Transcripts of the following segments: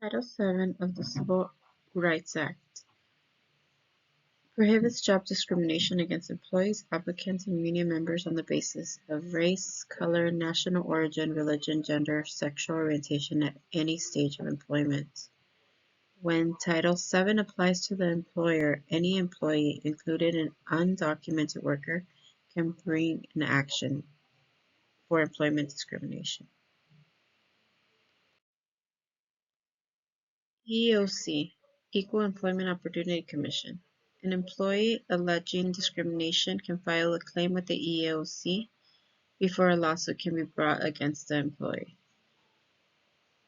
Title VII of the Civil Rights Act prohibits job discrimination against employees, applicants, and union members on the basis of race, color, national origin, religion, gender, sexual orientation at any stage of employment. When Title VII applies to the employer, any employee, including an undocumented worker, can bring an action for employment discrimination. EEOC, Equal Employment Opportunity Commission. An employee alleging discrimination can file a claim with the EEOC before a lawsuit can be brought against the employee.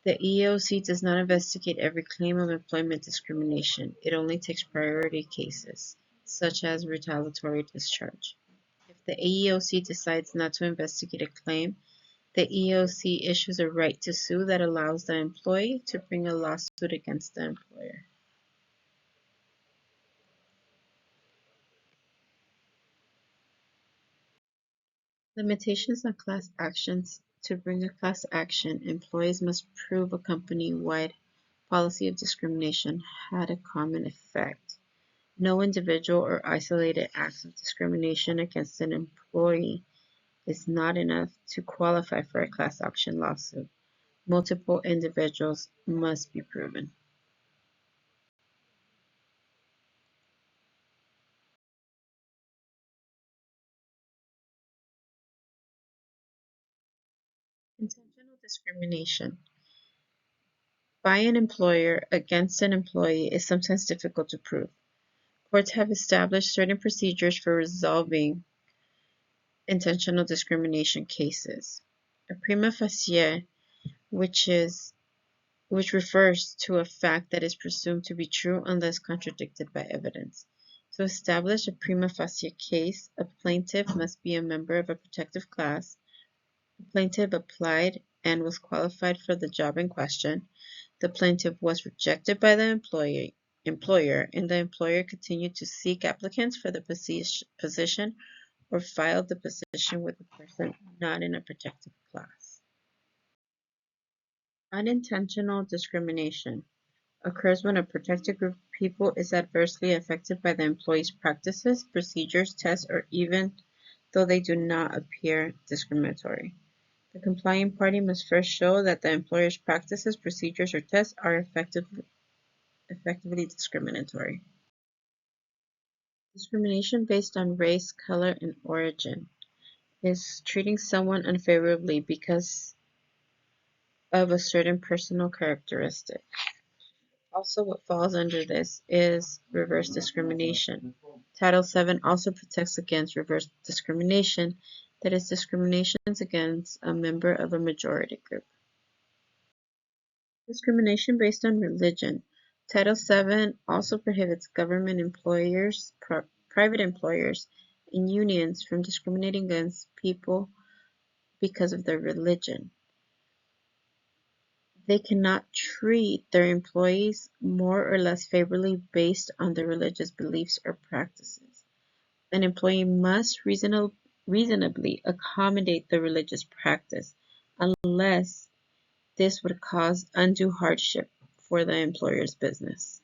The EEOC does not investigate every claim of employment discrimination. It only takes priority cases, such as retaliatory discharge. If the EEOC decides not to investigate a claim, the EEOC issues a right to sue that allows the employee to bring a lawsuit against the employer. Limitations on class actions. To bring a class action, employees must prove a company-wide policy of discrimination had a common effect. No individual or isolated acts of discrimination against an employee is not enough to qualify for a class action lawsuit. Multiple individuals must be proven. Intentional discrimination by an employer against an employee is sometimes difficult to prove. Courts have established certain procedures for resolving intentional discrimination cases. A prima facie, which refers to a fact that is presumed to be true unless contradicted by evidence. To establish a prima facie case, a plaintiff must be a member of a protective class. The plaintiff applied and was qualified for the job in question. The plaintiff was rejected by the employer, and the employer continued to seek applicants for the position or filed the position with a person not in a protected class. Unintentional discrimination occurs when a protected group of people is adversely affected by the employee's practices, procedures, tests, or even though they do not appear discriminatory. The complying party must first show that the employer's practices, procedures, or tests are effectively discriminatory. Discrimination based on race, color, and origin is treating someone unfavorably because of a certain personal characteristic. Also, what falls under this is reverse discrimination. Title VII also protects against reverse discrimination, that is, discriminations against a member of a majority group. Discrimination based on religion. Title VII also prohibits government employers, private employers, and unions from discriminating against people because of their religion. They cannot treat their employees more or less favorably based on their religious beliefs or practices. An employee must reasonably accommodate the religious practice unless this would cause undue hardship for the employer's business.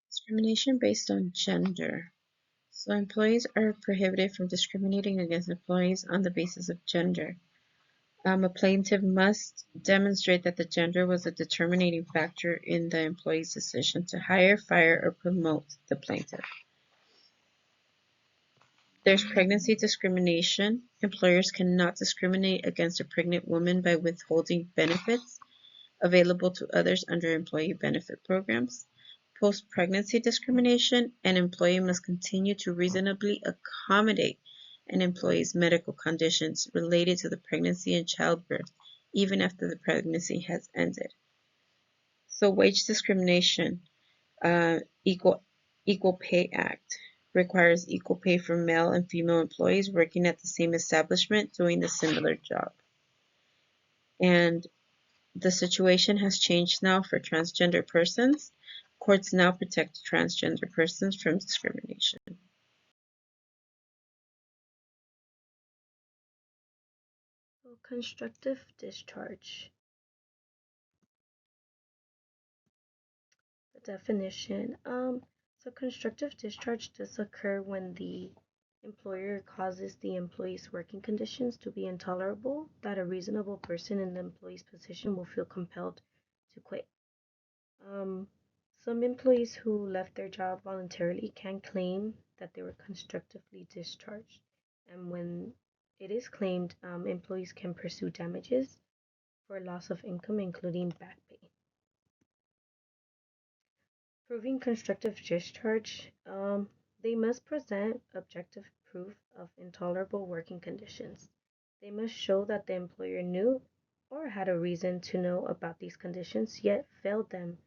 Discrimination based on gender. So employees are prohibited from discriminating against employees on the basis of gender. A plaintiff must demonstrate that the gender was a determining factor in the employee's decision to hire, fire, or promote the plaintiff. There's pregnancy discrimination. Employers cannot discriminate against a pregnant woman by withholding benefits available to others under employee benefit programs. Post-pregnancy discrimination. An employee must continue to reasonably accommodate an employee's medical conditions related to the pregnancy and childbirth, even after the pregnancy has ended. So wage discrimination, Equal Pay Act requires equal pay for male and female employees working at the same establishment doing the similar job. And the situation has changed now for transgender persons. Courts now protect transgender persons from discrimination. Constructive discharge. Definition. So constructive discharge does occur when the employer causes the employee's working conditions to be intolerable that a reasonable person in the employee's position will feel compelled to quit. Um, some employees who left their job voluntarily can claim that they were constructively discharged. And when it is claimed, employees can pursue damages for loss of income, including back pay. Proving constructive discharge, they must present objective proof of intolerable working conditions. They must show that the employer knew or had a reason to know about these conditions, yet failed to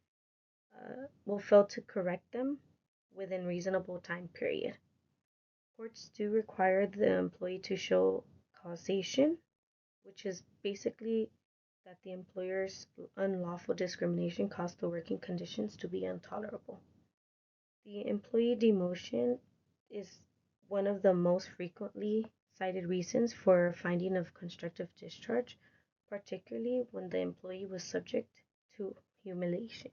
correct them within reasonable time period. Courts do require the employee to show causation, which is basically that the employer's unlawful discrimination caused the working conditions to be intolerable. The employee demotion is one of the most frequently cited reasons for finding of constructive discharge, particularly when the employee was subject to humiliation.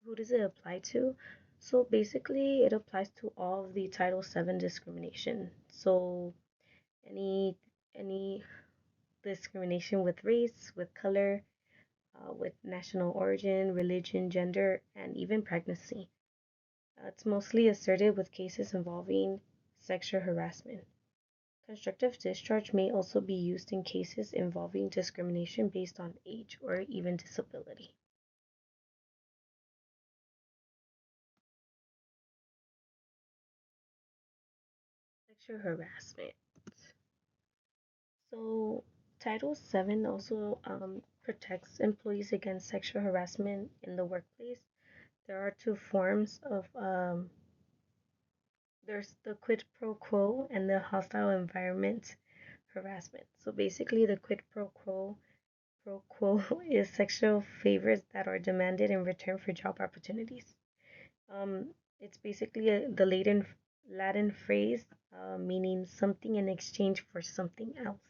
Who does it apply to? So basically, it applies to all of the Title VII discrimination. So any any discrimination with race, with color, with national origin, religion, gender, and even pregnancy. It's mostly asserted with cases involving sexual harassment. Constructive discharge may also be used in cases involving discrimination based on age or even disability. Sexual harassment. So, Title VII also protects employees against sexual harassment in the workplace. There are two forms of there's the quid pro quo and the hostile environment harassment. So basically, the quid pro quo is sexual favors that are demanded in return for job opportunities. It's basically the Latin phrase meaning something in exchange for something else.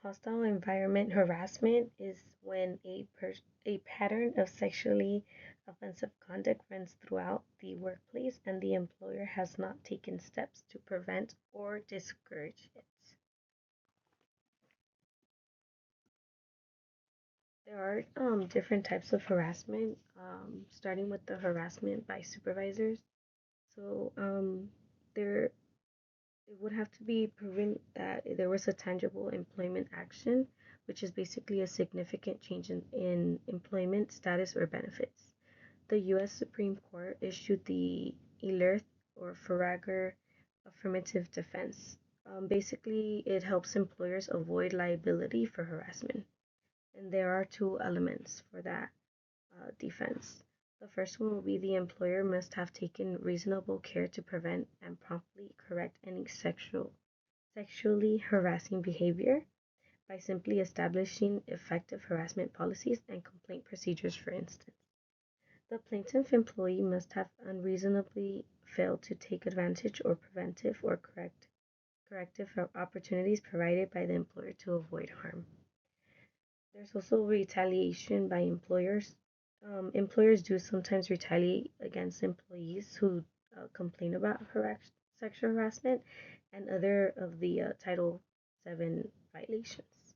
Hostile environment harassment is when a pattern of sexually offensive conduct runs throughout the workplace and the employer has not taken steps to prevent or discourage it. There are different types of harassment, starting with the harassment by supervisors. So there it would have to be proven that there was a tangible employment action, which is basically a significant change in employment status or benefits. The U.S. Supreme Court issued the Ehlers or Faragher affirmative defense. Basically, it helps employers avoid liability for harassment. And there are two elements for that defense. The first one will be the employer must have taken reasonable care to prevent and promptly correct any sexually harassing behavior by simply establishing effective harassment policies and complaint procedures, for instance. The plaintiff employee must have unreasonably failed to take advantage or preventive or corrective opportunities provided by the employer to avoid harm. There's also retaliation by employers. Employers do sometimes retaliate against employees who complain about sexual harassment and other of the Title VII violations.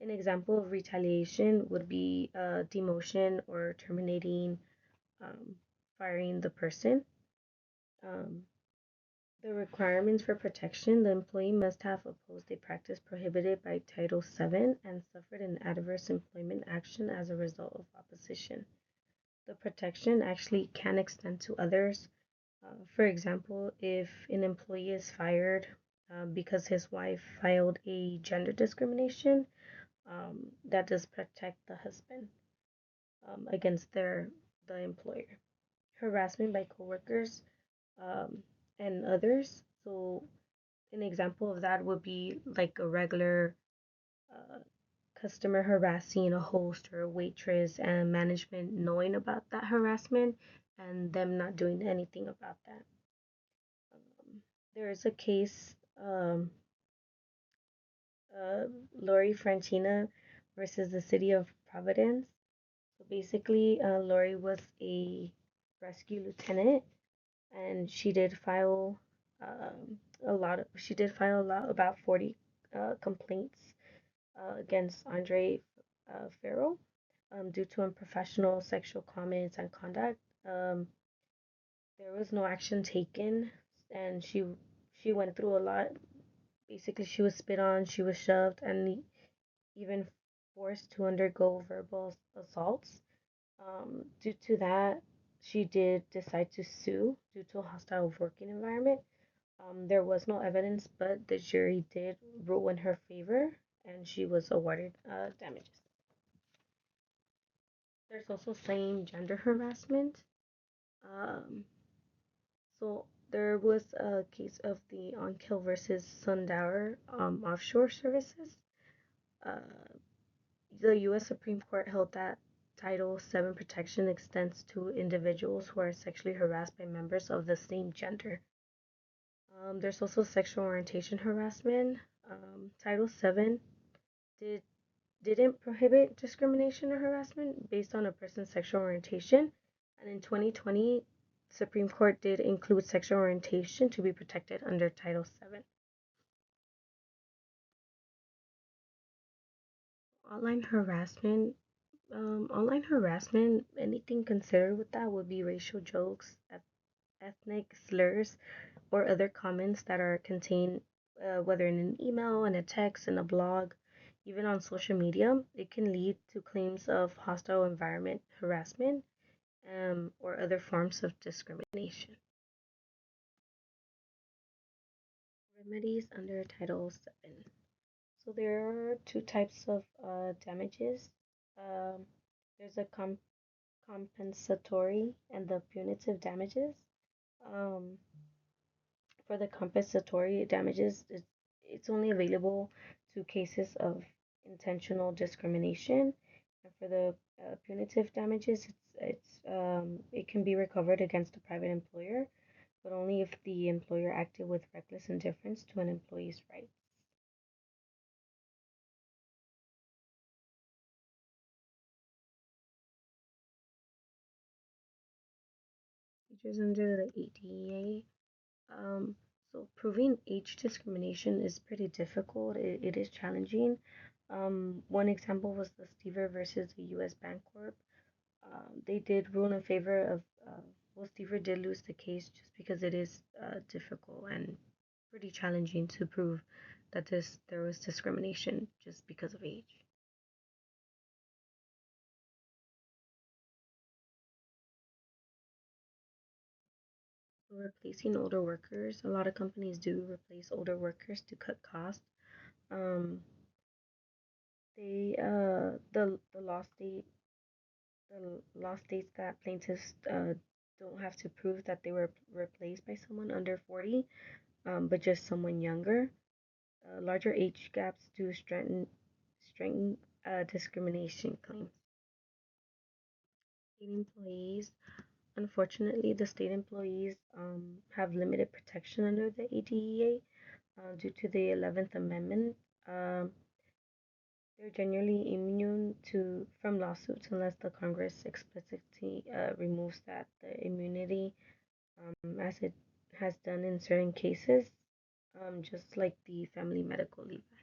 An example of retaliation would be demotion or terminating, um, firing the person. Um, the requirements for protection: the employee must have opposed a practice prohibited by Title VII and suffered an adverse employment action as a result of opposition. The protection actually can extend to others. For example, if an employee is fired because his wife filed a gender discrimination, that does protect the husband against the employer. Harassment by coworkers um, and others. So an example of that would be like a regular uh, customer harassing a host or a waitress and management knowing about that harassment and them not doing anything about that. There is a case, um, Lori Franchina versus the city of Providence. So basically, Lori was a rescue lieutenant, and she did file a lot, about 40 complaints against Andre Farrell due to unprofessional sexual comments and conduct. Um, there was no action taken, and she went through a lot. Basically, she was spit on, she was shoved, and even forced to undergo verbal assaults. Due to that, she did decide to sue due to a hostile working environment. There was no evidence, but the jury did rule in her favor, and she was awarded damages. There's also same gender harassment. Um, so there was a case of the Onkill versus Sundower offshore services. Uh, the U.S. Supreme Court held that Title VII protection extends to individuals who are sexually harassed by members of the same gender. There's also sexual orientation harassment. Title VII did didn't prohibit discrimination or harassment based on a person's sexual orientation, and in 2020, Supreme Court did include sexual orientation to be protected under Title VII. Online harassment. Online harassment, anything considered with that would be racial jokes, ethnic slurs, or other comments that are contained, whether in an email, in a text, in a blog, even on social media. It can lead to claims of hostile environment harassment or other forms of discrimination. Remedies under Title VII. So there are two types of damages. Um, there's a compensatory and the punitive damages. Um, for the compensatory damages, it's only available to cases of intentional discrimination, and for the punitive damages, it can be recovered against a private employer, but only if the employer acted with reckless indifference to an employee's rights. Features under the ADA. So proving age discrimination is pretty difficult. It is challenging. One example was the Stever versus the U.S. Bancorp. They did rule in favor of, well, Stever did lose the case just because it is difficult and pretty challenging to prove that there was discrimination just because of age. Replacing older workers, a lot of companies do replace older workers to cut costs. Um, the law states that plaintiffs don't have to prove that they were replaced by someone under 40, but just someone younger. Larger age gaps do strengthen discrimination claims. State employees, unfortunately, the state employees have limited protection under the ADEA due to the 11th Amendment. Um, they're generally immune from lawsuits unless the Congress explicitly removes the immunity, as it has done in certain cases, just like the Family Medical Leave Act.